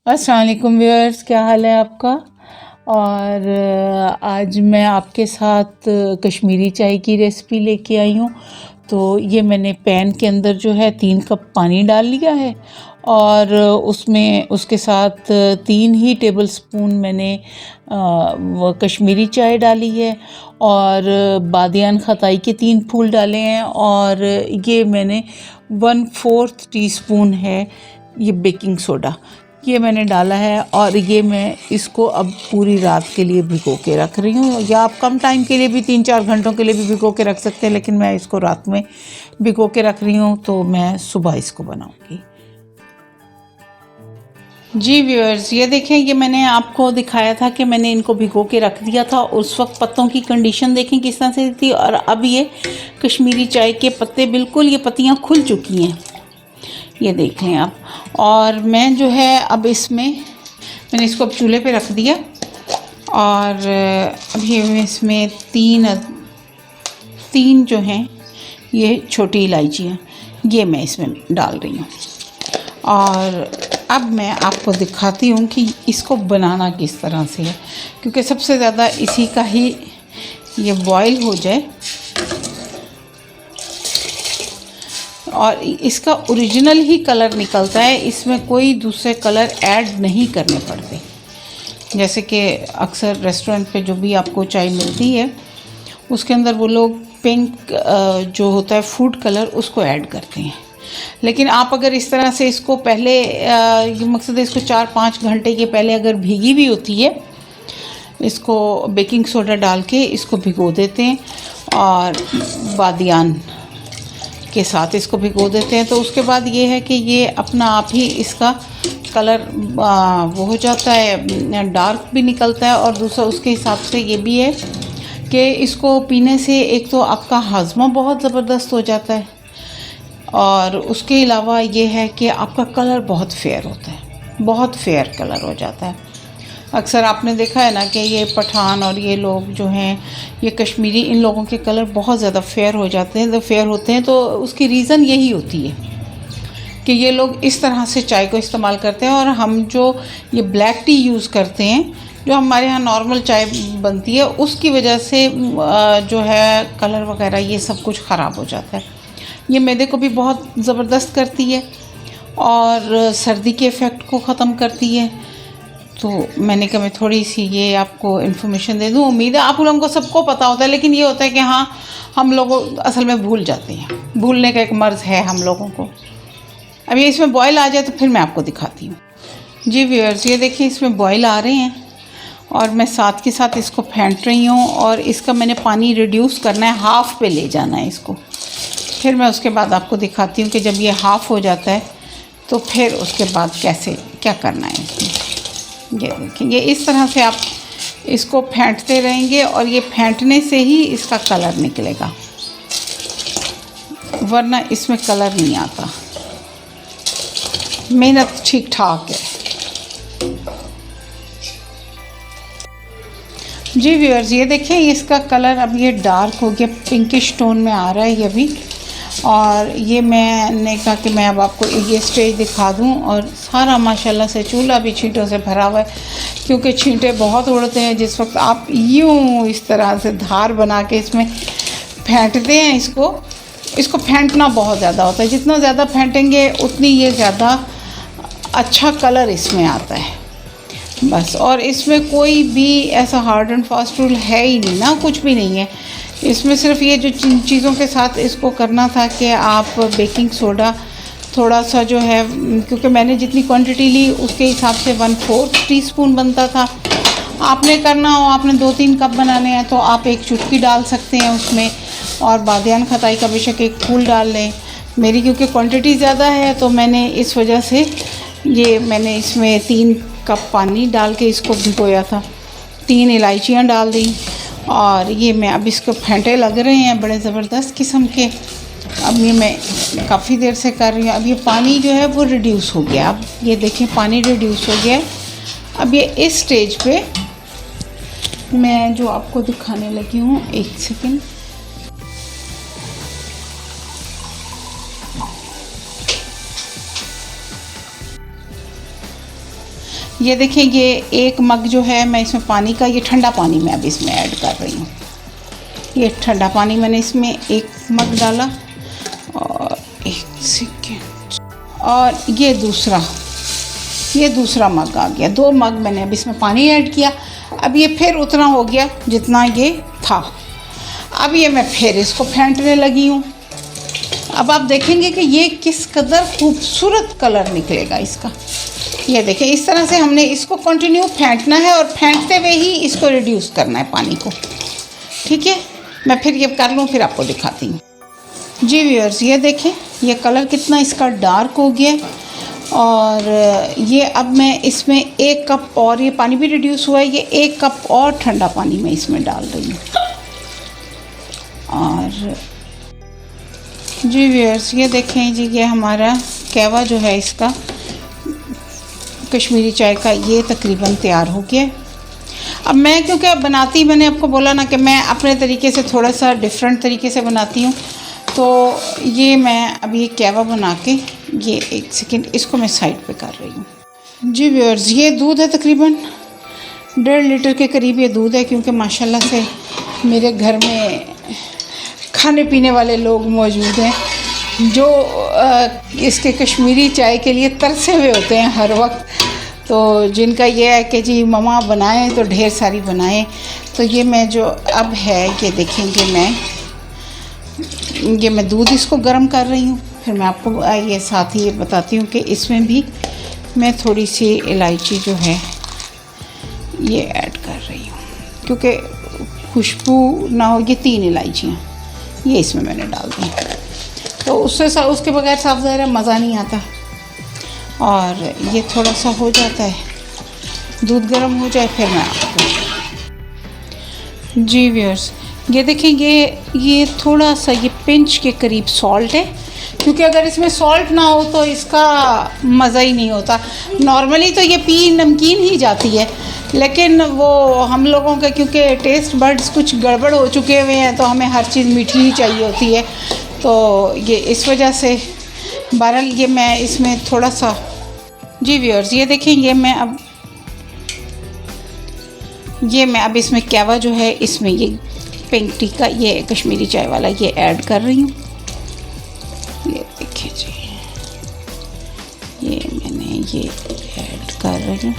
अस्सलाम वालेकुम व्यूअर्स, क्या हाल है आपका। और आज मैं आपके साथ कश्मीरी चाय की रेसिपी लेके आई हूँ। तो ये मैंने पैन के अंदर जो है 3 कप पानी डाल लिया है और उसमें उसके साथ 3 ही टेबल स्पून मैंने वो कश्मीरी चाय डाली है और बादियान खताई के 3 फूल डाले हैं और ये मैंने 1/4 टीस्पून है ये बेकिंग सोडा ये मैंने डाला है। और ये मैं इसको अब पूरी रात के लिए भिगो के रख रही हूँ, या आप कम टाइम के लिए भी 3-4 घंटों के लिए भी भिगो के रख सकते हैं, लेकिन मैं इसको रात में भिगो के रख रही हूँ तो मैं सुबह इसको बनाऊँगी। जी व्यूअर्स, ये देखें, ये मैंने आपको दिखाया था कि मैंने इनको भिगो के रख दिया था। उस वक्त पत्तों की कंडीशन देखें किस तरह से थी, और अब ये कश्मीरी चाय के पत्ते बिल्कुल ये पत्तियाँ खुल चुकी हैं, ये देख लें आप। और मैं जो है अब मैंने इसको अब चूल्हे पे रख दिया और अभी इसमें तीन जो हैं ये छोटी इलायचियाँ ये मैं इसमें डाल रही हूँ। और अब मैं आपको दिखाती हूँ कि इसको बनाना किस तरह से है, क्योंकि सबसे ज़्यादा इसी का ही ये बॉयल हो जाए और इसका ओरिजिनल ही कलर निकलता है, इसमें कोई दूसरे कलर ऐड नहीं करने पड़ते। जैसे कि अक्सर रेस्टोरेंट पे जो भी आपको चाय मिलती है उसके अंदर वो लोग पिंक जो होता है फूड कलर उसको ऐड करते हैं, लेकिन आप अगर इस तरह से इसको पहले ये मकसद है इसको 4-5 घंटे के पहले अगर भीगी भी होती है, इसको बेकिंग सोडा डाल के इसको भिगो देते हैं और बादियान के साथ इसको भिगो देते हैं, तो उसके बाद ये है कि ये अपना आप ही इसका कलर वो हो जाता है, डार्क भी निकलता है। और दूसरा उसके हिसाब से ये भी है कि इसको पीने से एक तो आपका हाजमा बहुत ज़बरदस्त हो जाता है और उसके अलावा ये है कि आपका कलर बहुत फेयर होता है, बहुत फेयर कलर हो जाता है। अक्सर आपने देखा है ना कि ये पठान और ये लोग जो हैं ये कश्मीरी, इन लोगों के कलर बहुत ज़्यादा फेयर हो जाते हैं, फेयर होते हैं। तो उसकी रीज़न यही होती है कि ये लोग इस तरह से चाय को इस्तेमाल करते हैं और हम जो ये ब्लैक टी यूज़ करते हैं, जो हमारे यहाँ नॉर्मल चाय बनती है, उसकी वजह से जो है कलर वगैरह ये सब कुछ ख़राब हो जाता है। ये मैदे को भी बहुत ज़बरदस्त करती है और सर्दी के इफ़ेक्ट को ख़त्म करती है। तो मैंने कहा मैं थोड़ी सी ये आपको इन्फॉर्मेशन दे दूँ। उम्मीद है आप लोगों को सबको पता होता है, लेकिन ये होता है कि हाँ हम लोग असल में भूल जाते हैं, भूलने का एक मर्ज़ है हम लोगों को। अब ये इसमें बॉयल आ जाए तो फिर मैं आपको दिखाती हूँ। जी व्यूअर्स, ये देखिए इसमें बॉयल आ रहे हैं और मैं साथ के साथ इसको फेंट रही हूँ और इसका मैंने पानी रिड्यूस करना है, हाफ़ पे ले जाना है इसको। फिर मैं उसके बाद आपको दिखाती हूँ कि जब ये हाफ़ हो जाता है तो फिर उसके बाद कैसे क्या करना है इसमें। ये देखिए, ये इस तरह से आप इसको फेंटते रहेंगे और ये फेंटने से ही इसका कलर निकलेगा, वरना इसमें कलर नहीं आता। मेहनत ठीक ठाक है। जी व्यूअर्स, ये देखिए इसका कलर अब ये डार्क हो गया, पिंकिश टोन में आ रहा है ये भी। और ये मैंने कहा कि मैं अब आपको ये स्टेज दिखा दूं। और सारा माशाल्लाह से चूल्हा भी छींटों से भरा हुआ है, क्योंकि छींटे बहुत उड़ते हैं जिस वक्त आप यूँ इस तरह से धार बना के इसमें फेंटते हैं। इसको फेंटना बहुत ज़्यादा होता है, जितना ज़्यादा फेंटेंगे उतनी ये ज़्यादा अच्छा कलर इसमें आता है बस। और इसमें कोई भी ऐसा हार्ड एंड फास्ट रूल है ही नहीं ना, कुछ भी नहीं है इसमें। सिर्फ ये जो चीज़ों के साथ इसको करना था कि आप बेकिंग सोडा थोड़ा सा जो है, क्योंकि मैंने जितनी क्वांटिटी ली उसके हिसाब से 1/4 टीस्पून बनता था। आपने करना हो, आपने 2-3 कप बनाने हैं तो आप 1 चुटकी डाल सकते हैं उसमें, और बादियान खताई का बेशक 1 फूल डाल लें। मेरी क्योंकि क्वांटिटी ज़्यादा है तो मैंने इस वजह से मैंने इसमें 3 कप पानी डाल के इसको भिगोया था, 3 इलायचियाँ डाल दी और ये मैं अब इसको फेंटे लग रहे हैं बड़े ज़बरदस्त किस्म के। अब ये मैं काफ़ी देर से कर रही हूँ। अब ये पानी जो है वो रिड्यूस हो गया, अब ये देखें पानी रिड्यूस हो गया है। अब ये इस स्टेज पे मैं जो आपको दिखाने लगी हूँ, 1 सेकेंड, ये देखें, ये एक मग जो है मैं इसमें पानी का, ये ठंडा पानी मैं अब इसमें ऐड कर रही हूँ। ये ठंडा पानी मैंने इसमें एक मग डाला और एक सेकेंड, और ये दूसरा मग आ गया। 2 मग मैंने अब इसमें पानी ऐड किया। अब ये फिर उतना हो गया जितना ये था। अब ये मैं फिर इसको फेंटने लगी हूँ। अब आप देखेंगे कि ये किस कदर खूबसूरत कलर निकलेगा इसका। ये देखें, इस तरह से हमने इसको कंटिन्यू फेंटना है और फेंटते हुए ही इसको रिड्यूस करना है पानी को। ठीक है, मैं फिर ये कर लूँ, फिर आपको दिखाती हूँ। जी व्यूअर्स, ये देखें, ये कलर कितना इसका डार्क हो गया। और ये अब मैं इसमें 1 कप और, ये पानी भी रिड्यूस हुआ है, ये 1 कप और ठंडा पानी मैं इसमें डाल रही हूँ। और जी व्यूअर्स, ये देखें जी, ये हमारा कहवा जो है इसका कश्मीरी चाय का, ये तकरीबन तैयार हो गया है। अब मैं, क्योंकि अब बनाती, मैंने आपको बोला ना कि मैं अपने तरीके से थोड़ा सा डिफरेंट तरीके से बनाती हूँ, तो ये मैं अब ये कहवा बना के, ये एक सेकेंड, इसको मैं साइड पे कर रही हूँ। जी व्यूअर्स, ये दूध है तकरीबन 1.5 लीटर के करीब ये दूध है, क्योंकि माशाल्लाह से मेरे घर में खाने पीने वाले लोग मौजूद हैं जो इसके कश्मीरी चाय के लिए तरसे हुए होते हैं हर वक्त। तो जिनका ये है कि जी ममा बनाएं तो ढेर सारी बनाएं। तो ये मैं जो अब है, ये देखेंगे, मैं दूध इसको गर्म कर रही हूँ। फिर मैं आपको ये साथ ही ये बताती हूँ कि इसमें भी मैं थोड़ी सी इलायची जो है ये ऐड कर रही हूँ, क्योंकि खुशबू ना हो। ये 3 इलायचियाँ ये इसमें मैंने डाल दी, तो उसके बगैर साफ ज़ाहिर मज़ा नहीं आता। और ये थोड़ा सा हो जाता है, दूध गर्म हो जाए, फिर मैं आपको। जी व्यूअर्स, ये देखेंगे, ये थोड़ा सा ये पिंच के करीब सॉल्ट है, क्योंकि अगर इसमें सॉल्ट ना हो तो इसका मज़ा ही नहीं होता। नॉर्मली तो ये पी नमकीन ही जाती है, लेकिन वो हम लोगों के क्योंकि टेस्ट बड्स कुछ गड़बड़ हो चुके हुए हैं, तो हमें हर चीज़ मीठी ही चाहिए होती है। तो ये इस वजह से बहरहाल ये मैं इसमें थोड़ा सा। जी व्यूअर्स, ये देखें, ये मैं अब इसमें कहवा जो है, इसमें ये पिंक टी का, ये कश्मीरी चाय वाला, ये ऐड कर रही हूँ। ये देखिए जी, ये मैंने ये ऐड कर रही हूँ।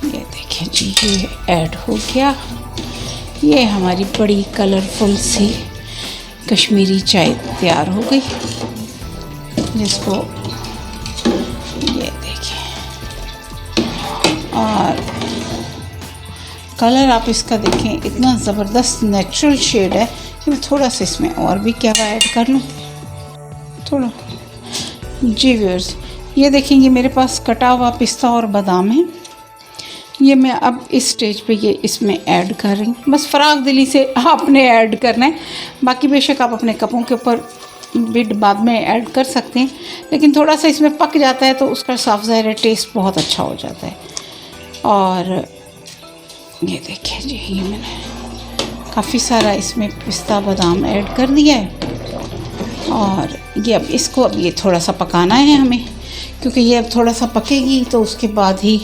ये देखिए जी, ये ऐड हो गया। ये हमारी बड़ी कलरफुल सी कश्मीरी चाय तैयार हो गई, जिसको ये देखिए। और कलर आप इसका देखें, इतना ज़बरदस्त नेचुरल शेड है कि मैं थोड़ा सा इसमें और भी कहवा ऐड कर लूँ थोड़ा। जी व्यूअर्स, ये देखेंगे, मेरे पास कटा हुआ पिस्ता और बादाम है। ये मैं अब इस स्टेज पे ये इसमें ऐड कर रही हूँ। बस फ़राग दिली से आपने ऐड करना है, बाकी बेशक आप अपने कपों के ऊपर बिट बाद में ऐड कर सकते हैं, लेकिन थोड़ा सा इसमें पक जाता है तो उसका साफ ज़ाहिर टेस्ट बहुत अच्छा हो जाता है। और ये देखिए जी, ये मैंने काफ़ी सारा इसमें पिस्ता बादाम ऐड कर दिया है। और ये अब इसको अब ये थोड़ा सा पकाना है हमें, क्योंकि ये अब थोड़ा सा पकेगी तो उसके बाद ही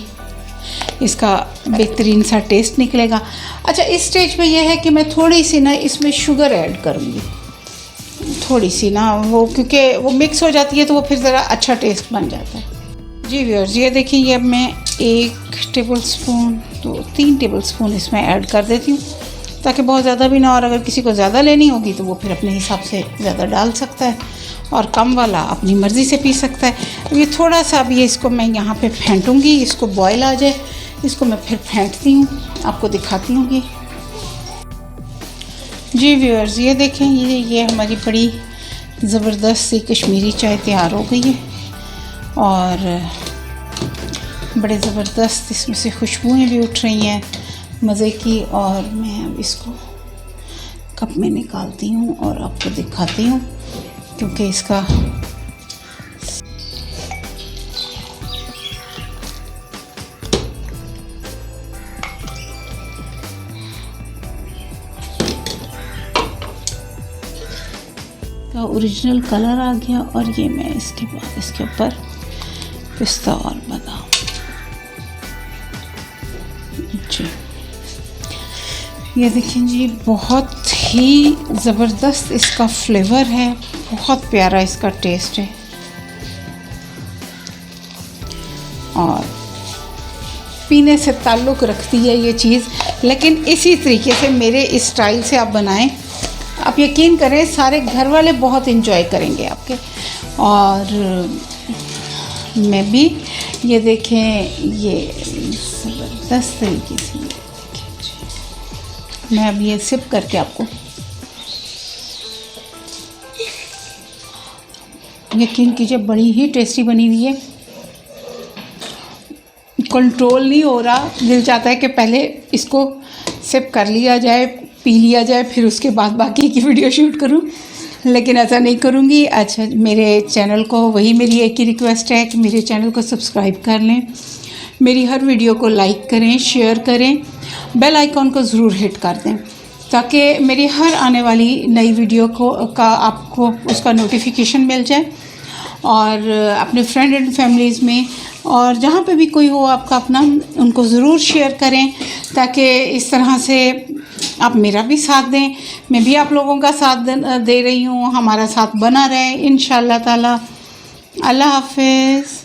इसका बेहतरीन सा टेस्ट निकलेगा। अच्छा, इस स्टेज पे ये है कि मैं थोड़ी सी ना इसमें शुगर ऐड करूँगी, थोड़ी सी ना, वो क्योंकि वो मिक्स हो जाती है तो वो फिर ज़रा अच्छा टेस्ट बन जाता है। जी व्यूअर्स, ये देखिए, ये अब मैं 1 टेबल स्पून तो 3 टेबल स्पून इसमें ऐड कर देती हूँ, ताकि बहुत ज़्यादा भी ना, और अगर किसी को ज़्यादा लेनी होगी तो वो फिर अपने हिसाब से ज़्यादा डाल सकता है, और कम वाला अपनी मर्ज़ी से पी सकता है। अब ये थोड़ा सा, अब ये इसको मैं यहाँ पे फेंटूँगी, इसको बॉयल आ जाए, इसको मैं फिर फेंटती हूँ, आपको दिखाती हूँ। जी व्यूअर्स, ये देखें, ये हमारी बड़ी ज़बरदस्त सी कश्मीरी चाय तैयार हो गई है, और बड़े ज़बरदस्त इसमें से खुशबुएँ भी उठ रही हैं मज़े की। और मैं अब इसको कप में निकालती हूँ और आपको दिखाती हूँ, क्योंकि इसका ओरिजिनल कलर आ गया। और ये मैं इसके बाद इसके ऊपर पिस्ता और बादाम जी, ये देखें जी, बहुत ही ज़बरदस्त इसका फ्लेवर है, बहुत प्यारा इसका टेस्ट है। और पीने से ताल्लुक़ रखती है ये चीज़, लेकिन इसी तरीके से मेरे इस स्टाइल से आप बनाएं, आप यकीन करें सारे घर वाले बहुत इन्जॉय करेंगे आपके। और मैं भी ये देखें, ये ज़बरदस्त तरीके से मैं अब ये सिप करके आपको यकीन कीजिए बड़ी ही टेस्टी बनी हुई है। कंट्रोल नहीं हो रहा, दिल चाहता है कि पहले इसको सिप कर लिया जाए, पी लिया जाए, फिर उसके बाद बाकी की वीडियो शूट करूं, लेकिन ऐसा नहीं करूंगी। अच्छा, मेरे चैनल को वही मेरी एक ही रिक्वेस्ट है कि मेरे चैनल को सब्सक्राइब कर लें, मेरी हर वीडियो को लाइक करें, शेयर करें, बेल आइकॉन को ज़रूर हिट कर दें ताकि मेरी हर आने वाली नई वीडियो का आपको उसका नोटिफिकेशन मिल जाए। और अपने फ्रेंड एंड फैमिलीज़ में और जहाँ पे भी कोई हो आपका अपना, उनको ज़रूर शेयर करें ताकि इस तरह से आप मेरा भी साथ दें, मैं भी आप लोगों का साथ दे रही हूँ, हमारा साथ बना रहे इंशाअल्लाह ताला। अल्लाह हाफ़िज़।